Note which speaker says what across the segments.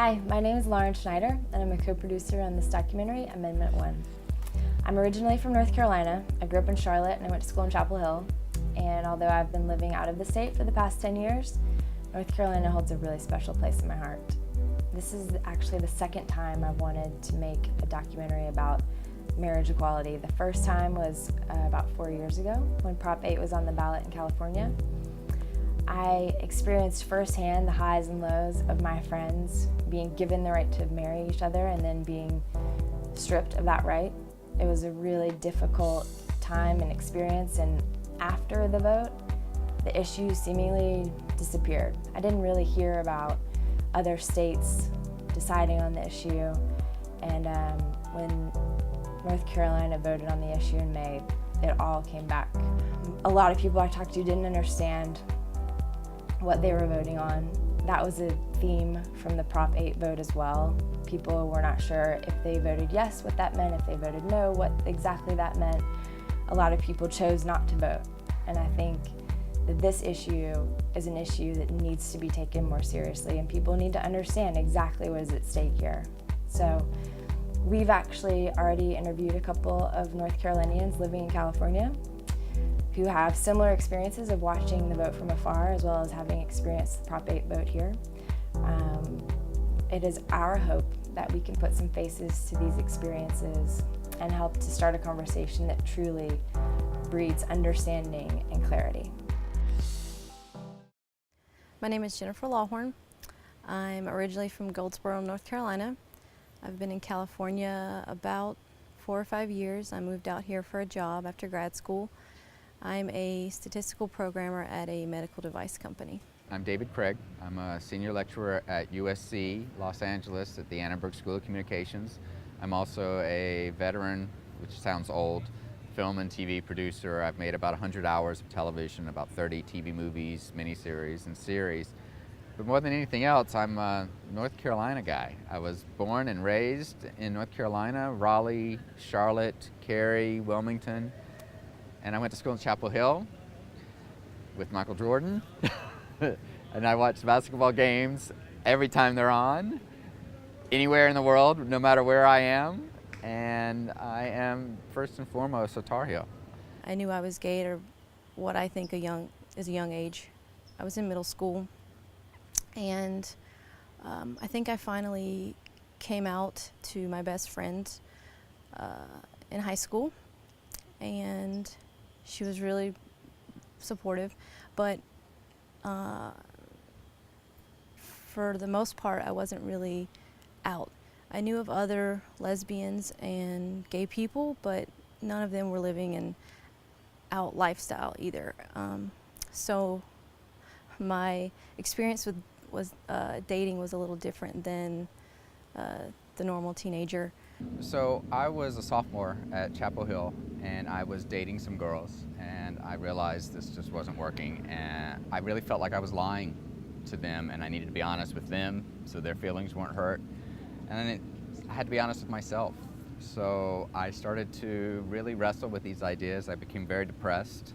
Speaker 1: Hi, my name is Lauren Schneider, and I'm a co-producer on this documentary, Amendment 1. I'm originally from North Carolina. I grew up in Charlotte and I went to school in Chapel Hill. And although I've been living out of the state for the past 10 years, North Carolina holds a really special place in my heart. This is actually the second time I've wanted to make a documentary about marriage equality. The first time was about 4 years ago when Prop 8 was on the ballot in California. I experienced firsthand the highs and lows of my friends being given the right to marry each other and then being stripped of that right. It was a really difficult time and experience, and after the vote, the issue seemingly disappeared. I didn't really hear about other states deciding on the issue, and when North Carolina voted on the issue in May, it all came back. A lot of people I talked to didn't understand what they were voting on. That was a theme from the Prop 8 vote as well. People were not sure if they voted yes, what that meant, if they voted no, what exactly that meant. A lot of people chose not to vote. And I think that this issue is an issue that needs to be taken more seriously, and people need to understand exactly what is at stake here. So we've actually already interviewed a couple of North Carolinians living in California who have similar experiences of watching the vote from afar, as well as having experienced the Prop 8 vote here. It is our hope that we can put some faces to these experiences and help to start a conversation that truly breeds understanding and clarity.
Speaker 2: My name is Jennifer Lawhorn. I'm originally from Goldsboro, North Carolina. I've been in California about 4 or 5 years. I moved out here for a job after grad school. I'm a statistical programmer at a medical device company.
Speaker 3: I'm David Craig. I'm a senior lecturer at USC Los Angeles at the Annenberg School of Communications. I'm also a veteran, which sounds old, film and TV producer. I've made about 100 hours of television, about 30 TV movies, miniseries, and series. But more than anything else, I'm a North Carolina guy. I was born and raised in North Carolina, Raleigh, Charlotte, Cary, Wilmington. And I went to school in Chapel Hill with Michael Jordan. And I watch basketball games every time they're on, anywhere in the world, no matter where I am. And I am first and foremost a Tar Heel.
Speaker 2: I knew I was gay at what I think is a young age. I was in middle school, and I think I finally came out to my best friend in high school, and she was really supportive, but for the most part, I wasn't really out. I knew of other lesbians and gay people, but none of them were living an out lifestyle either. So my experience with dating was a little different than the normal teenager.
Speaker 3: So I was a sophomore at Chapel Hill, and I was dating some girls, and I realized this just wasn't working, and I really felt like I was lying to them, and I needed to be honest with them so their feelings weren't hurt. And then I had to be honest with myself. So I started to really wrestle with these ideas. I became very depressed.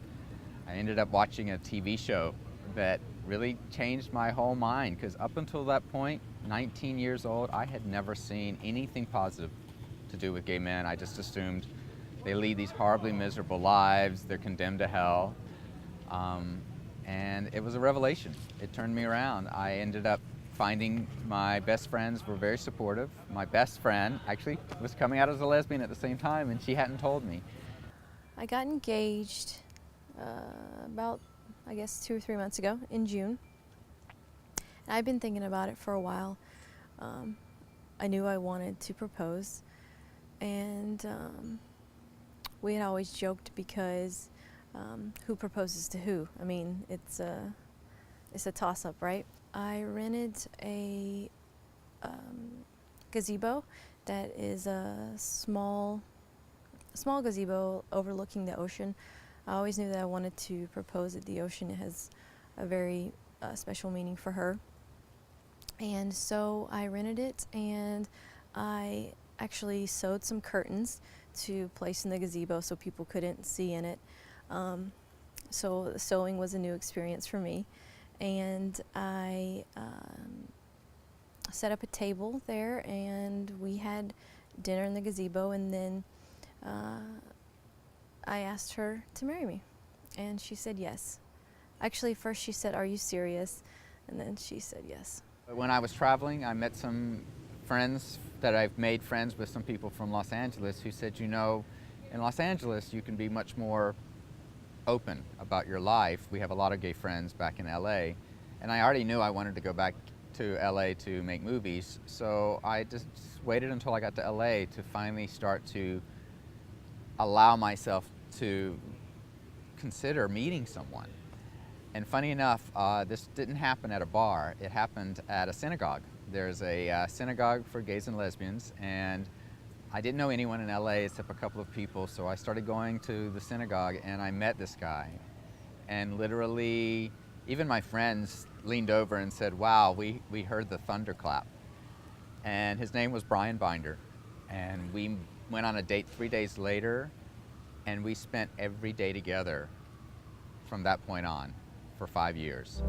Speaker 3: I ended up watching a TV show that really changed my whole mind, because up until that point, 19 years old, I had never seen anything positive to do with gay men. I just assumed they lead these horribly miserable lives, they're condemned to hell. And it was a revelation. It turned me around. I ended up finding my best friends were very supportive. My best friend actually was coming out as a lesbian at the same time, and she hadn't told me.
Speaker 2: I got engaged about, I guess, 2 or 3 months ago in June. And I've been thinking about it for a while. I knew I wanted to propose, and we had always joked because who proposes to who? I mean, it's a toss-up, right? I rented a gazebo that is a small gazebo overlooking the ocean. I always knew that I wanted to propose at the ocean. It has a very special meaning for her. And so I rented it, and I actually sewed some curtains to place in the gazebo so people couldn't see in it. So sewing was a new experience for me. And I set up a table there, and we had dinner in the gazebo, and then I asked her to marry me, and she said yes. Actually, first she said, "Are you serious?" And then she said yes.
Speaker 3: When I was traveling, I met some friends that I've made friends with, some people from Los Angeles who said, you know, in Los Angeles you can be much more open about your life. We have a lot of gay friends back in LA, and I already knew I wanted to go back to LA to make movies, so I just waited until I got to LA to finally start to allow myself to consider meeting someone. And funny enough, this didn't happen at a bar, it happened at a synagogue. There's a synagogue for gays and lesbians, and I didn't know anyone in LA except a couple of people, so I started going to the synagogue and I met this guy. And literally, even my friends leaned over and said, wow, we heard the thunderclap. And his name was Brian Binder. And we went on a date 3 days later, and we spent every day together from that point on for 5 years.